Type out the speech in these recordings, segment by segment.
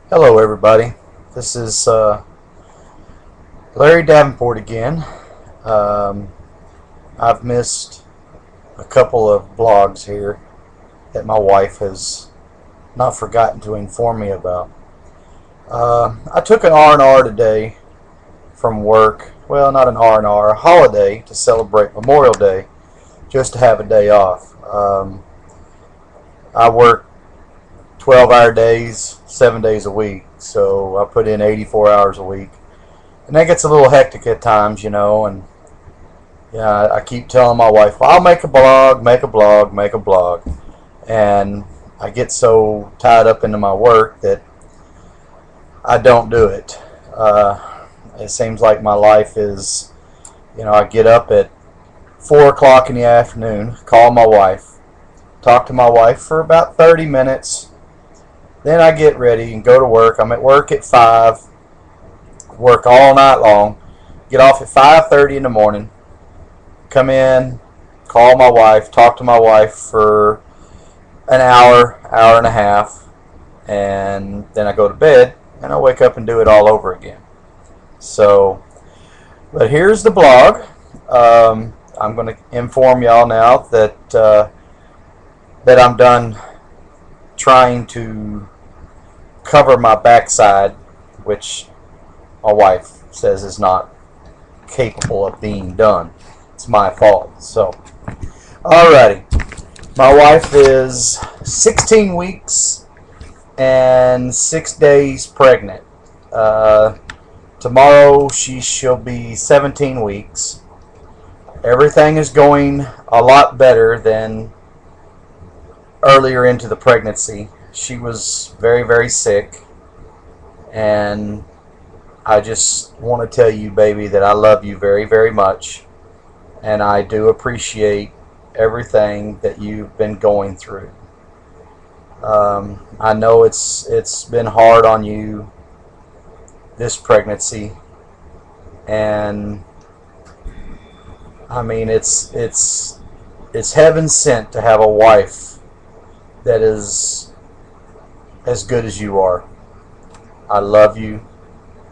Hello, everybody. This is Larry Davenport again. Um, I've missed a couple of blogs here that my wife has not forgotten to inform me about. I took an R&R today from work. Well, not an R&R, a holiday to celebrate Memorial Day, just to have a day off. I work 12-hour days, 7 days a week, so I put in 84 hours a week. And that gets a little hectic at times, and yeah, I keep telling my wife, well, I'll make a blog, make a blog, make a blog. And I get so tied up into my work that I don't do it. It seems like my life is, I get up at 4 o'clock in the afternoon, call my wife, talk to my wife for about 30 minutes. Then I get ready and go to work. I'm at work at 5, work all night long, get off at 5:30 in the morning, come in, call my wife, talk to my wife for an hour, hour and a half, and then I go to bed and I wake up and do it all over again. So, but here's the blog. I'm going to inform y'all now that I'm done trying to cover my backside, which my wife says is not capable of being done. It's my fault. So, alrighty. My wife is 16 weeks and 6 days pregnant. Tomorrow she'll be 17 weeks. Everything is going a lot better than earlier into the pregnancy. She was very, very sick, and I just want to tell you, baby, that I love you very, very much, and I do appreciate everything that you've been going through. I know it's been hard on you, this pregnancy, and I mean it's heaven sent to have a wife that is as good as you are. I love you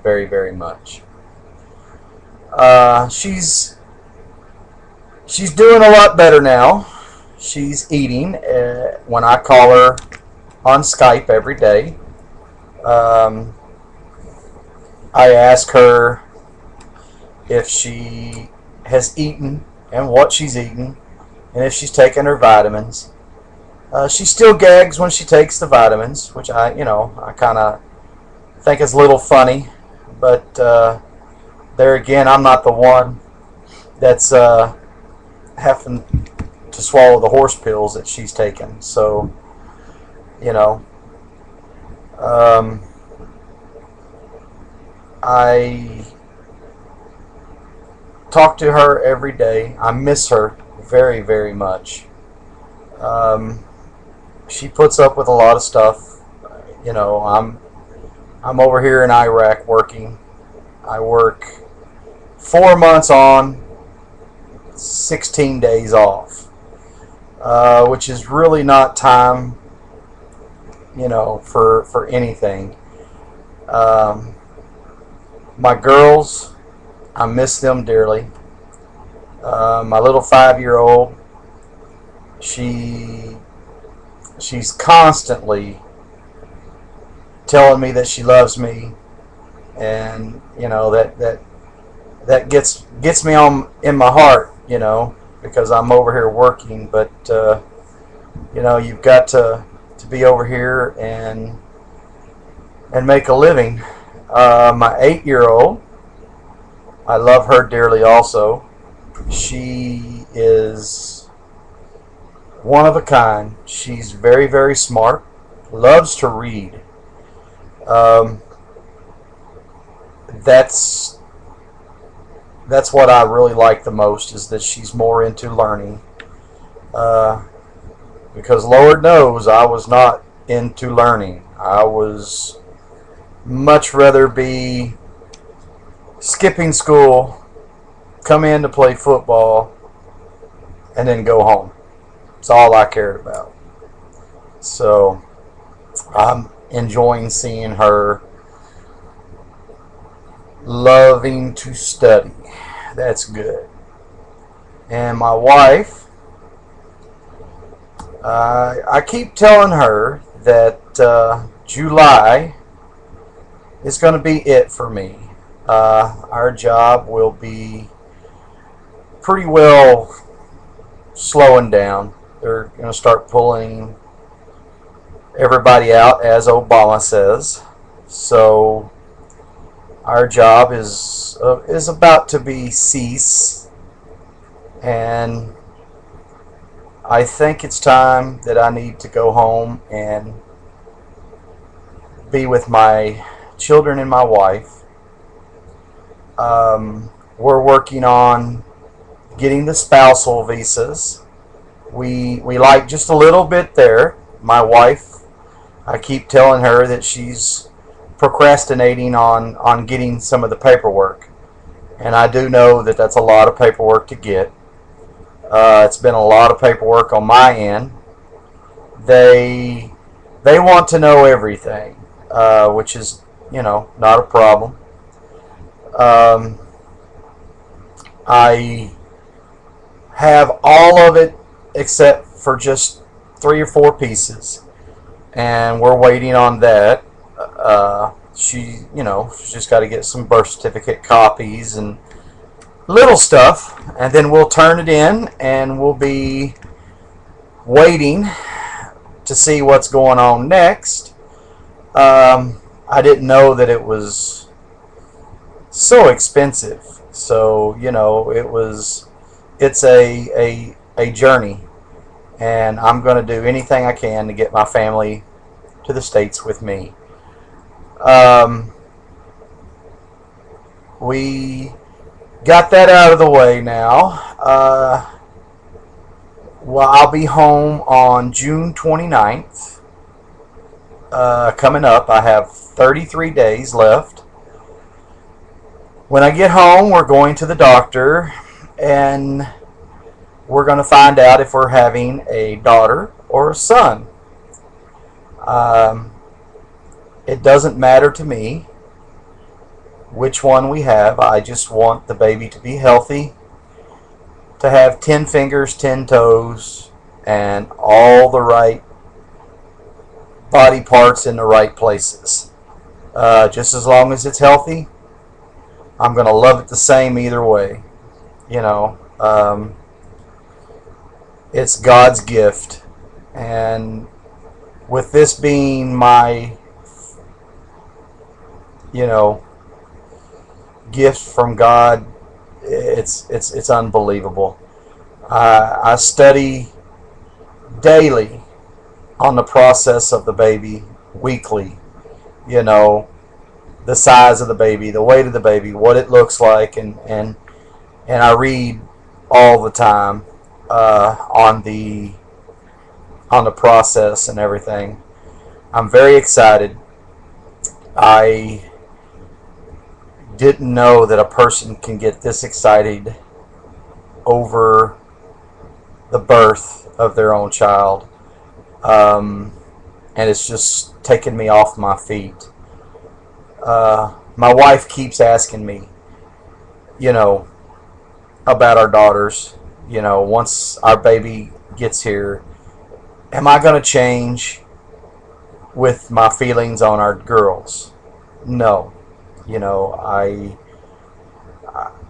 very, very much. She's doing a lot better now. She's eating when I call her on Skype every day. I ask her if she has eaten and what she's eaten, and if she's taken her vitamins. She still gags when she takes the vitamins, which I kind of think is a little funny. But there again, I'm not the one that's having to swallow the horse pills that she's taken. So, I talk to her every day. I miss her very, very much. She puts up with a lot of stuff. I'm over here in Iraq working. I work 4 months on, 16 days off, which is really not time, for anything. My girls, I miss them dearly. My little 5-year-old, she's constantly telling me that she loves me, and that gets me on in my heart, because I'm over here working. But you've got to be over here and make a living. My 8-year-old, I love her dearly also. She is one of a kind. She's very, very smart, loves to read. That's what I really like the most, is that she's more into learning. Because Lord knows I was not into learning. I was much rather be skipping school, come in to play football, and then go home. It's all I cared about. So I'm enjoying seeing her loving to study. That's good. And my wife, I keep telling her that July is going to be it for me. Our job will be pretty well slowing down. They're going to start pulling everybody out, as Obama says. So our job is about to be cease, and I think it's time that I need to go home and be with my children and my wife. We're working on getting the spousal visas. We like just a little bit there. My wife, I keep telling her that she's procrastinating on getting some of the paperwork, and I do know that that's a lot of paperwork to get. It's been a lot of paperwork on my end. They want to know everything, which is, not a problem. I have all of it except for just 3 or 4 pieces, and we're waiting on that. She's just got to get some birth certificate copies and little stuff, and then we'll turn it in, and we'll be waiting to see what's going on next. I didn't know that it was so expensive. So, it's a journey, and I'm going to do anything I can to get my family to the States with me. We got that out of the way now. Well, I'll be home on June 29th. Coming up, I have 33 days left. When I get home, we're going to the doctor, and we're going to find out if we're having a daughter or a son. It doesn't matter to me which one we have. I just want the baby to be healthy, to have 10 fingers, 10 toes, and all the right body parts in the right places. Just as long as it's healthy, I'm going to love it the same either way. It's God's gift. And with this being my, gift from God, it's unbelievable. I study daily on the process of the baby, weekly. The size of the baby, the weight of the baby, what it looks like, and I read all the time on the process and everything. I'm very excited. I didn't know that a person can get this excited over the birth of their own child, and it's just taken me off my feet. My wife keeps asking me, about our daughters. Once our baby gets here, am I going to change with my feelings on our girls? No.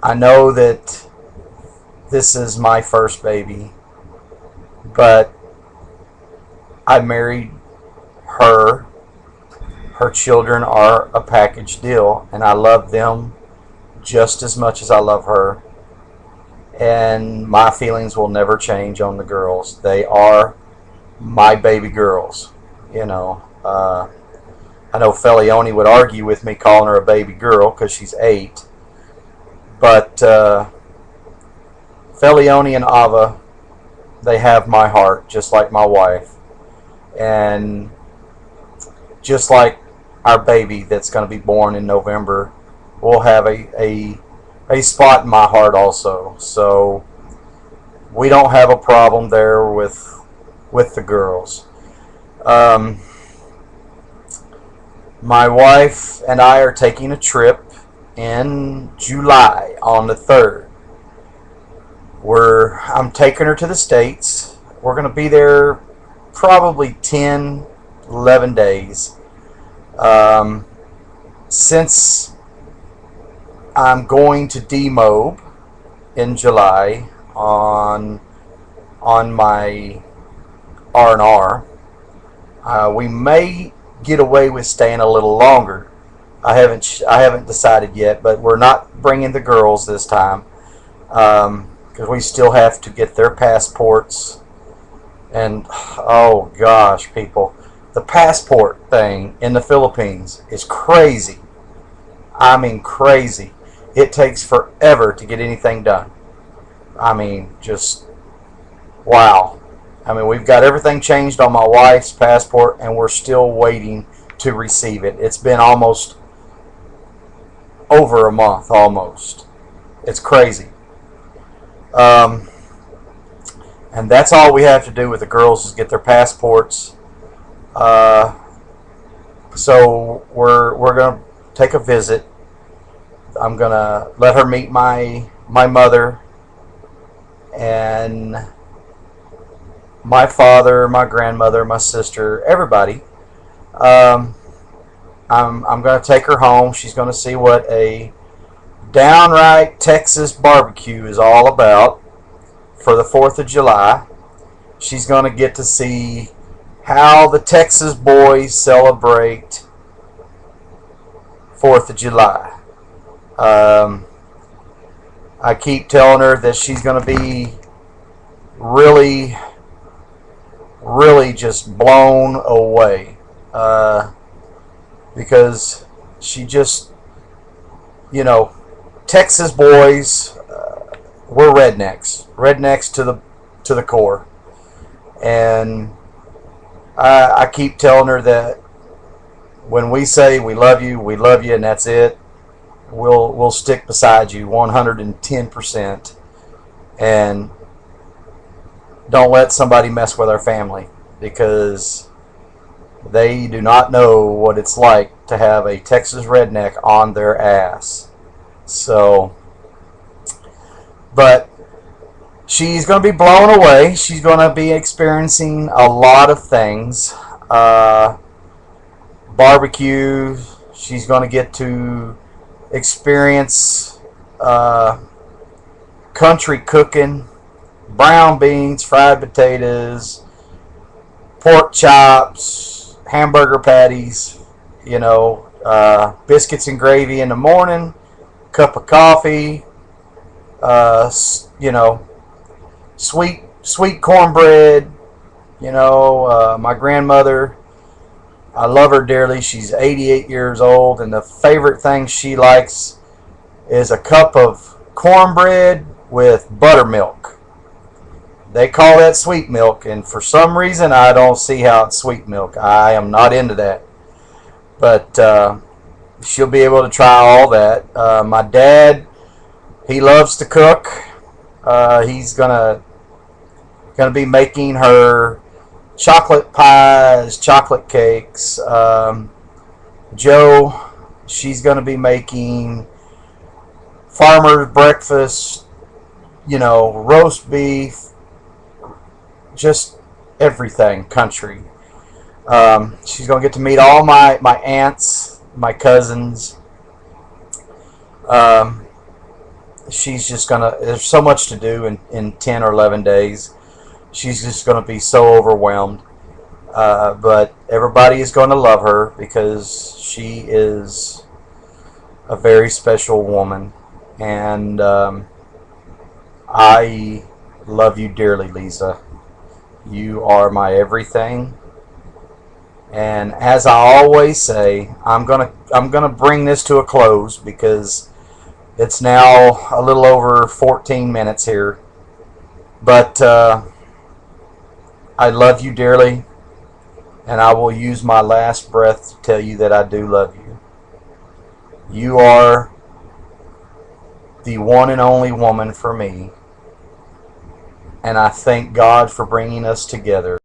I know that this is my first baby, but I married her. Her children are a package deal, and I love them just as much as I love her. And my feelings will never change on the girls. They are my baby girls. I know Felioni would argue with me calling her a baby girl because she's 8. But Felioni and Ava, they have my heart, just like my wife. And just like our baby that's going to be born in November will have a spot in my heart also. So we don't have a problem there with the girls. My wife and I are taking a trip in July on the 3rd. I'm taking her to the States. We're going to be there probably 10, 11 days. Since I'm going to demob in July on my R&R, we may get away with staying a little longer. I haven't decided yet, but we're not bringing the girls this time because we still have to get their passports. And oh gosh, people, the passport thing in the Philippines is crazy. I mean, crazy. It takes forever to get anything done. I mean, just wow. I mean, we've got everything changed on my wife's passport, and we're still waiting to receive it. It's been almost over a month, almost. It's crazy. And that's all we have to do with the girls is get their passports. So we're gonna take a visit. I'm gonna let her meet my mother and my father, my grandmother, my sister, everybody. I'm going to take her home. She's going to see what a downright Texas barbecue is all about for the 4th of July. She's going to get to see how the Texas boys celebrate 4th of July. I keep telling her that she's going to be really just blown away because she just, Texas boys, we're rednecks to the core, and I keep telling her that when we say we love you, and that's it. We'll stick beside you 110%, and don't let somebody mess with our family, because they do not know what it's like to have a Texas redneck on their ass. So, but she's going to be blown away. She's going to be experiencing a lot of things. Barbecue. She's going to get to experience country cooking. Brown beans, fried potatoes, pork chops, hamburger patties, biscuits and gravy in the morning, cup of coffee, sweet cornbread. My grandmother, I love her dearly. She's 88 years old, and the favorite thing she likes is a cup of cornbread with buttermilk. They call that sweet milk, and for some reason I don't see how it's sweet milk. I am not into that. But she'll be able to try all that. My dad, he loves to cook. He's gonna be making her chocolate pies, chocolate cakes. Joe, she's gonna be making farmer's breakfast, roast beef, just everything country. She's going to get to meet all my aunts, my cousins. She's just going to, there's so much to do in 10 or 11 days. She's just going to be so overwhelmed. But everybody is going to love her because she is a very special woman. And I love you dearly, Lisa. You are my everything. And as I always say, I'm gonna bring this to a close because it's now a little over 14 minutes here. But I love you dearly, and I will use my last breath to tell you that I do love you. You are the one and only woman for me. And I thank God for bringing us together.